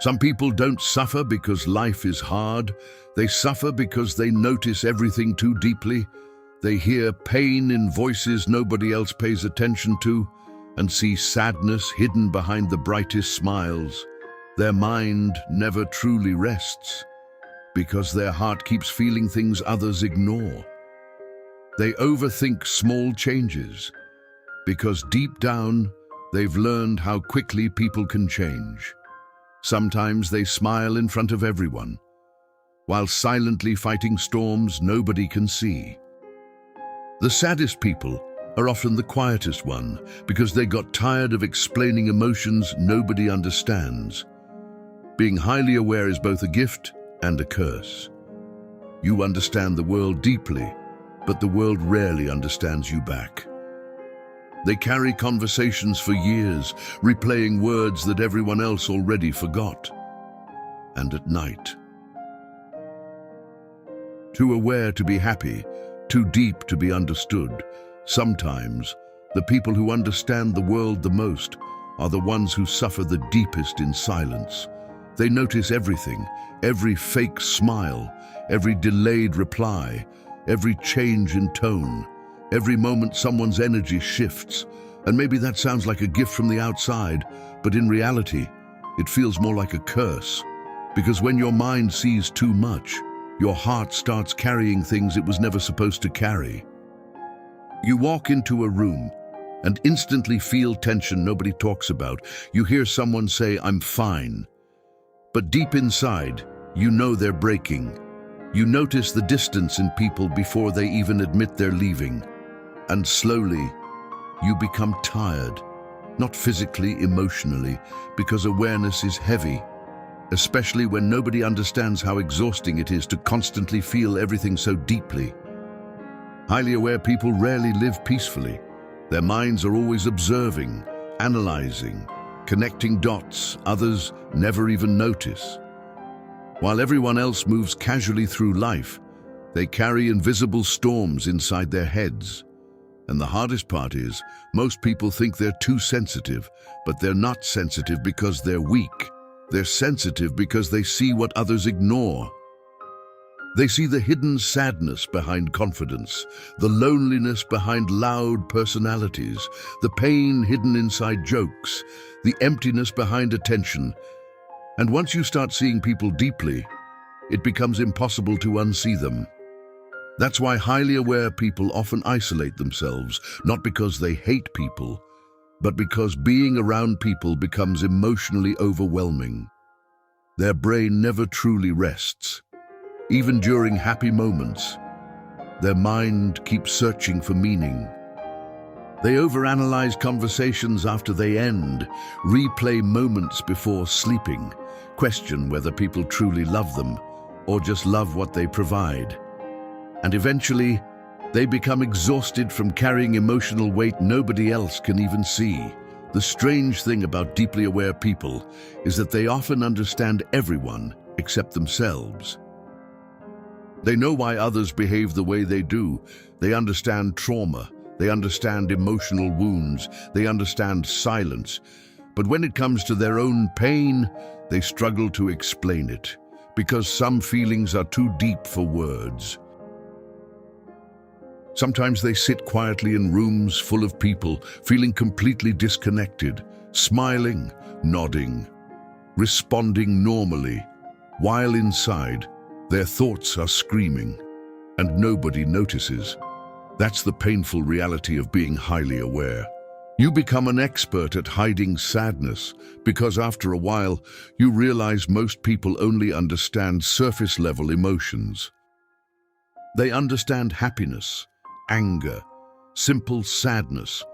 Some people don't suffer because life is hard. They suffer because they notice everything too deeply. They hear pain in voices nobody else pays attention to and see sadness hidden behind the brightest smiles. Their mind never truly rests because their heart keeps feeling things others ignore. They overthink small changes because deep down they've learned how quickly people can change. Sometimes they smile in front of everyone, while silently fighting storms nobody can see. The saddest people are often the quietest one because they got tired of explaining emotions nobody understands. Being highly aware is both a gift and a curse. You understand the world deeply, but the world rarely understands you back. They carry conversations for years, replaying words that everyone else already forgot. And at night, too aware to be happy, too deep to be understood, sometimes the people who understand the world the most are the ones who suffer the deepest in silence. They notice everything, every fake smile, every delayed reply, every change in tone, every moment someone's energy shifts. And maybe that sounds like a gift from the outside, but in reality, it feels more like a curse. Because when your mind sees too much, your heart starts carrying things it was never supposed to carry. You walk into a room and instantly feel tension nobody talks about. You hear someone say, "I'm fine." But deep inside, you know they're breaking. You notice the distance in people before they even admit they're leaving. And slowly, you become tired, not physically, emotionally, because awareness is heavy, especially when nobody understands how exhausting it is to constantly feel everything so deeply. Highly aware people rarely live peacefully. Their minds are always observing, analyzing, connecting dots others never even notice. While everyone else moves casually through life, they carry invisible storms inside their heads. And the hardest part is, most people think they're too sensitive, but they're not sensitive because they're weak. They're sensitive because they see what others ignore. They see the hidden sadness behind confidence, the loneliness behind loud personalities, the pain hidden inside jokes, the emptiness behind attention. And once you start seeing people deeply, it becomes impossible to unsee them. That's why highly aware people often isolate themselves, not because they hate people, but because being around people becomes emotionally overwhelming. Their brain never truly rests. Even during happy moments, their mind keeps searching for meaning. They overanalyze conversations after they end, replay moments before sleeping, question whether people truly love them or just love what they provide. And eventually, they become exhausted from carrying emotional weight nobody else can even see. The strange thing about deeply aware people is that they often understand everyone except themselves. They know why others behave the way they do. They understand trauma. They understand emotional wounds. They understand silence. But when it comes to their own pain, they struggle to explain it, because some feelings are too deep for words. Sometimes they sit quietly in rooms full of people, feeling completely disconnected, smiling, nodding, responding normally, while inside, their thoughts are screaming, and nobody notices. That's the painful reality of being highly aware. You become an expert at hiding sadness, because after a while, you realize most people only understand surface-level emotions. They understand happiness, anger, simple sadness,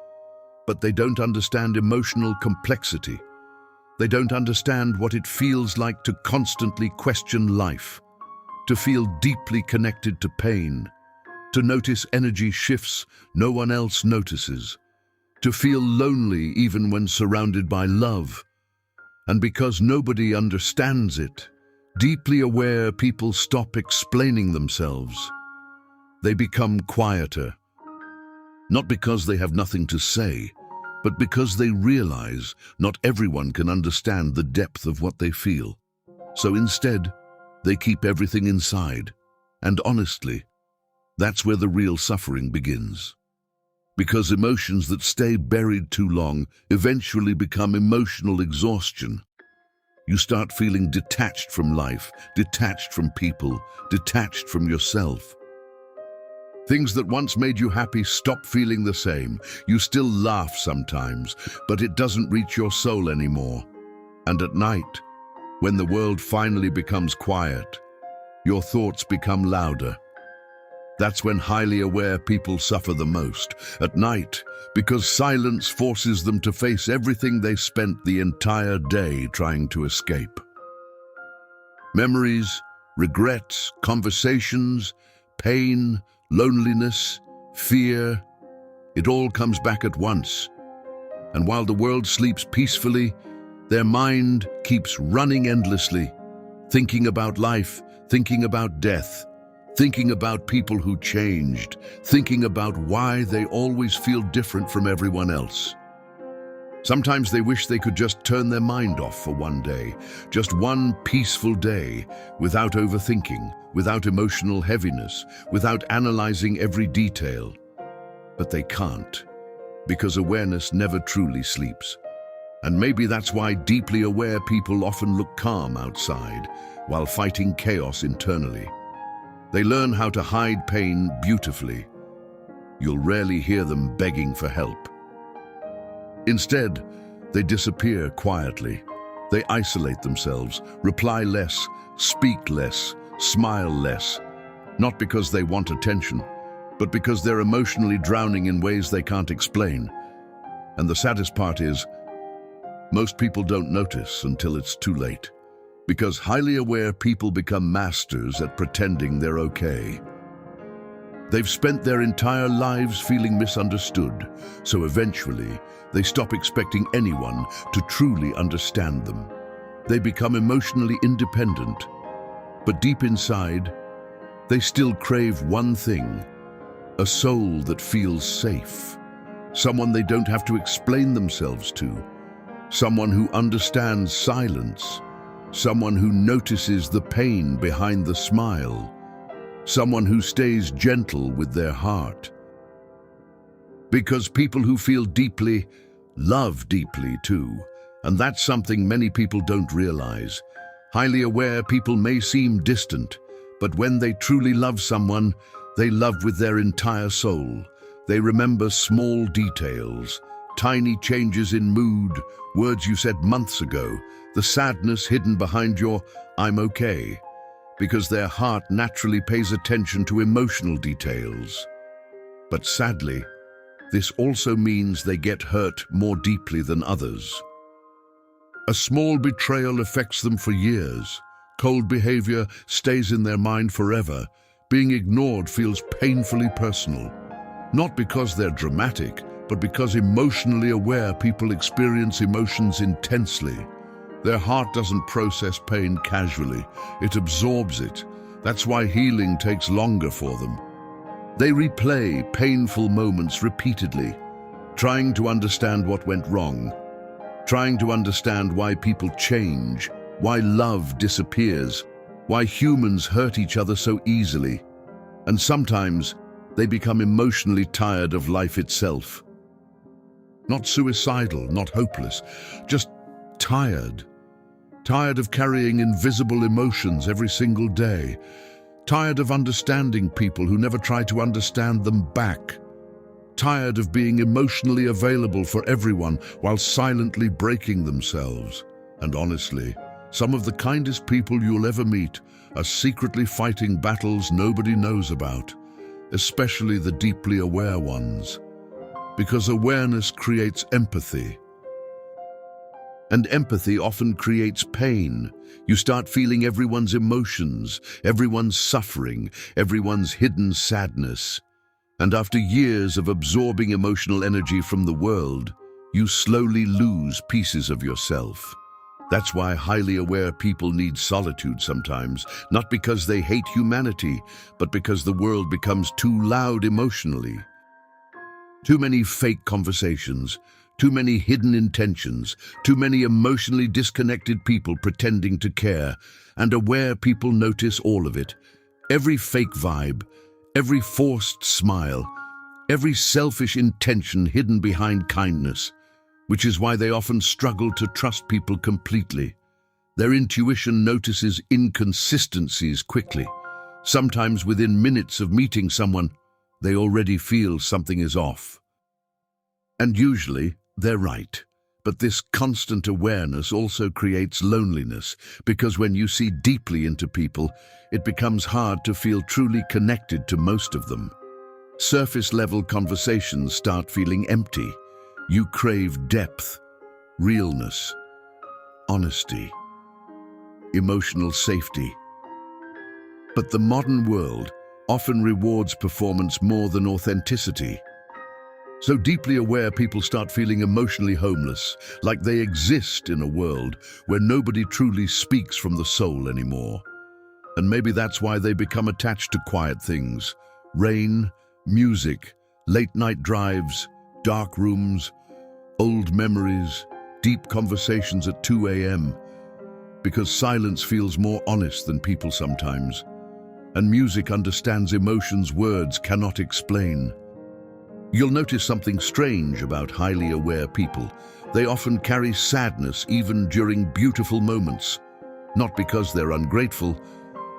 but they don't understand emotional complexity. They don't understand what it feels like to constantly question life, to feel deeply connected to pain, to notice energy shifts no one else notices, to feel lonely even when surrounded by love. And because nobody understands it, deeply aware people stop explaining themselves. They become quieter, not because they have nothing to say, but because they realize not everyone can understand the depth of what they feel. So instead, they keep everything inside. And honestly, that's where the real suffering begins. Because emotions that stay buried too long eventually become emotional exhaustion. You start feeling detached from life, detached from people, detached from yourself. Things that once made you happy stop feeling the same. You still laugh sometimes, but it doesn't reach your soul anymore. And at night, when the world finally becomes quiet, your thoughts become louder. That's when highly aware people suffer the most, at night, because silence forces them to face everything they spent the entire day trying to escape. Memories, regrets, conversations, pain, loneliness, fear, it all comes back at once. And while the world sleeps peacefully, their mind keeps running endlessly, thinking about life, thinking about death, thinking about people who changed, thinking about why they always feel different from everyone else. Sometimes they wish they could just turn their mind off for one day, just one peaceful day, without overthinking, without emotional heaviness, without analyzing every detail. But they can't, because awareness never truly sleeps. And maybe that's why deeply aware people often look calm outside, while fighting chaos internally. They learn how to hide pain beautifully. You'll rarely hear them begging for help. Instead, they disappear quietly. They isolate themselves, reply less, speak less, smile less. Not because they want attention, but because they're emotionally drowning in ways they can't explain. And the saddest part is, most people don't notice until it's too late. Because highly aware people become masters at pretending they're okay. They've spent their entire lives feeling misunderstood, so eventually they stop expecting anyone to truly understand them. They become emotionally independent, but deep inside, they still crave one thing: a soul that feels safe, someone they don't have to explain themselves to, someone who understands silence, someone who notices the pain behind the smile, someone who stays gentle with their heart. Because people who feel deeply love deeply too, and that's something many people don't realize. Highly aware people may seem distant, but when they truly love someone, they love with their entire soul. They remember small details, tiny changes in mood, words you said months ago, the sadness hidden behind your "I'm okay," because their heart naturally pays attention to emotional details. But sadly, this also means they get hurt more deeply than others. A small betrayal affects them for years. Cold behavior stays in their mind forever. Being ignored feels painfully personal. Not because they're dramatic, but because emotionally aware people experience emotions intensely. Their heart doesn't process pain casually, it absorbs it. That's why healing takes longer for them. They replay painful moments repeatedly, trying to understand what went wrong, trying to understand why people change, why love disappears, why humans hurt each other so easily. And sometimes they become emotionally tired of life itself. Not suicidal, not hopeless, just tired. Tired of carrying invisible emotions every single day. Tired of understanding people who never try to understand them back. Tired of being emotionally available for everyone while silently breaking themselves. And honestly, some of the kindest people you'll ever meet are secretly fighting battles nobody knows about, especially the deeply aware ones. Because awareness creates empathy. And empathy often creates pain. You start feeling everyone's emotions, everyone's suffering, everyone's hidden sadness. And after years of absorbing emotional energy from the world, you slowly lose pieces of yourself. That's why highly aware people need solitude sometimes, not because they hate humanity, but because the world becomes too loud emotionally. Too many fake conversations, too many hidden intentions, too many emotionally disconnected people pretending to care, and aware people notice all of it. Every fake vibe, every forced smile, every selfish intention hidden behind kindness, which is why they often struggle to trust people completely. Their intuition notices inconsistencies quickly. Sometimes within minutes of meeting someone, they already feel something is off. And usually, they're right. But this constant awareness also creates loneliness, because when you see deeply into people, it becomes hard to feel truly connected to most of them. Surface-level conversations start feeling empty. You crave depth, realness, honesty, emotional safety. But the modern world often rewards performance more than authenticity. So deeply aware people start feeling emotionally homeless, like they exist in a world where nobody truly speaks from the soul anymore. And maybe that's why they become attached to quiet things: rain, music, late-night drives, dark rooms, old memories, deep conversations at 2 a.m. Because silence feels more honest than people sometimes. And music understands emotions words cannot explain. You'll notice something strange about highly aware people. They often carry sadness even during beautiful moments, not because they're ungrateful,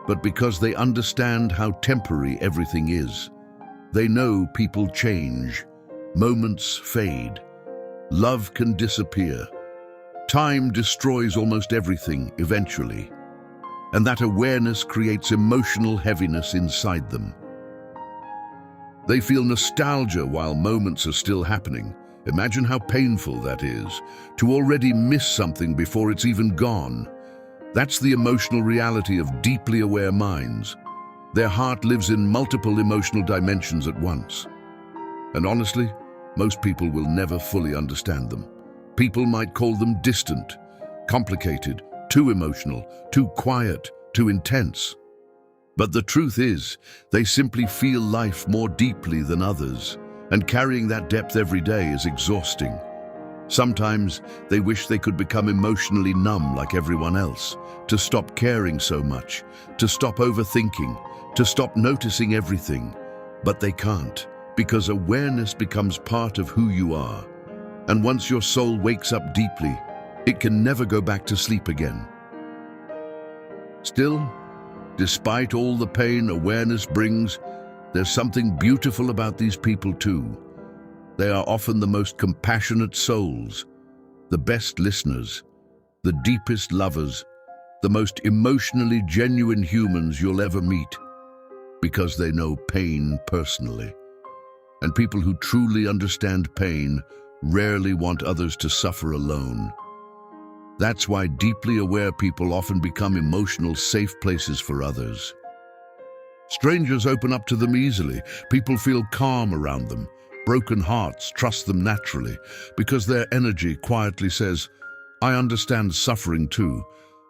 but because they understand how temporary everything is. They know people change, moments fade, love can disappear. Time destroys almost everything eventually, and that awareness creates emotional heaviness inside them. They feel nostalgia while moments are still happening. Imagine how painful that is, to already miss something before it's even gone. That's the emotional reality of deeply aware minds. Their heart lives in multiple emotional dimensions at once. And honestly, most people will never fully understand them. People might call them distant, complicated, too emotional, too quiet, too intense. But the truth is, they simply feel life more deeply than others, and carrying that depth every day is exhausting. Sometimes they wish they could become emotionally numb like everyone else, to stop caring so much, to stop overthinking, to stop noticing everything. But they can't, because awareness becomes part of who you are. And once your soul wakes up deeply, it can never go back to sleep again. Still, despite all the pain awareness brings, there's something beautiful about these people too. They are often the most compassionate souls, the best listeners, the deepest lovers, the most emotionally genuine humans you'll ever meet, because they know pain personally. And people who truly understand pain rarely want others to suffer alone. That's why deeply aware people often become emotional safe places for others. Strangers open up to them easily. People feel calm around them. Broken hearts trust them naturally because their energy quietly says, "I understand suffering too."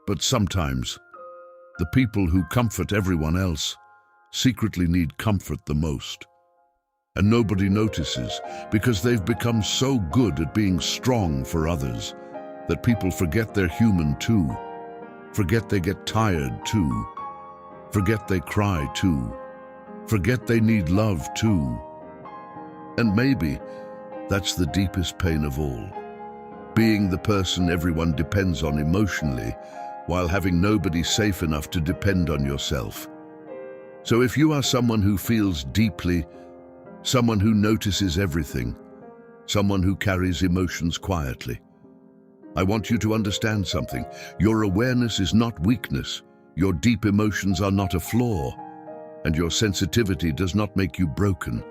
But sometimes, the people who comfort everyone else secretly need comfort the most. And nobody notices because they've become so good at being strong for others that people forget they're human too, forget they get tired too, forget they cry too, forget they need love too. And maybe that's the deepest pain of all, being the person everyone depends on emotionally while having nobody safe enough to depend on yourself. So if you are someone who feels deeply, someone who notices everything, someone who carries emotions quietly, I want you to understand something. Your awareness is not weakness. Your deep emotions are not a flaw. And your sensitivity does not make you broken.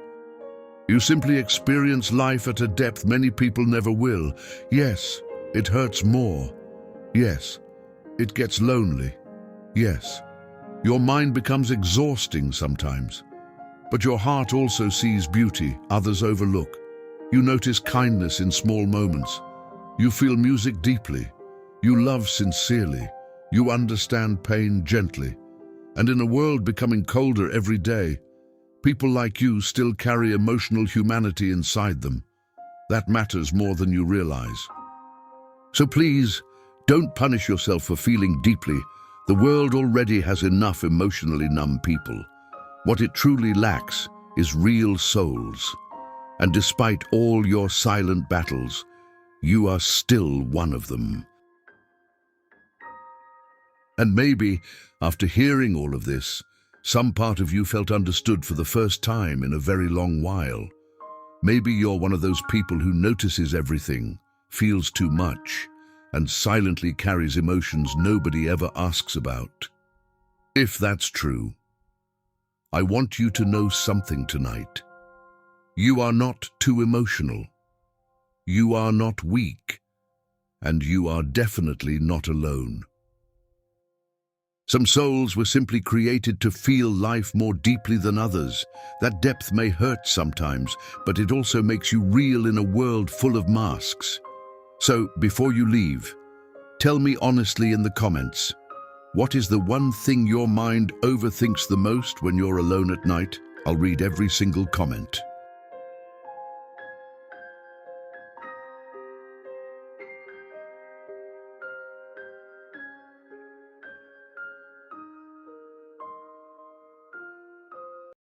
You simply experience life at a depth many people never will. Yes, it hurts more. Yes, it gets lonely. Yes, your mind becomes exhausting sometimes. But your heart also sees beauty others overlook. You notice kindness in small moments. You feel music deeply. You love sincerely. You understand pain gently. And in a world becoming colder every day, people like you still carry emotional humanity inside them. That matters more than you realize. So please, don't punish yourself for feeling deeply. The world already has enough emotionally numb people. What it truly lacks is real souls. And despite all your silent battles, you are still one of them. And maybe, after hearing all of this, some part of you felt understood for the first time in a very long while. Maybe you're one of those people who notices everything, feels too much, and silently carries emotions nobody ever asks about. If that's true, I want you to know something tonight. You are not too emotional. You are not weak. And you are definitely not alone. Some souls were simply created to feel life more deeply than others. That depth may hurt sometimes, but it also makes you real in a world full of masks. So, before you leave, tell me honestly in the comments, what is the one thing your mind overthinks the most when you're alone at night? I'll read every single comment.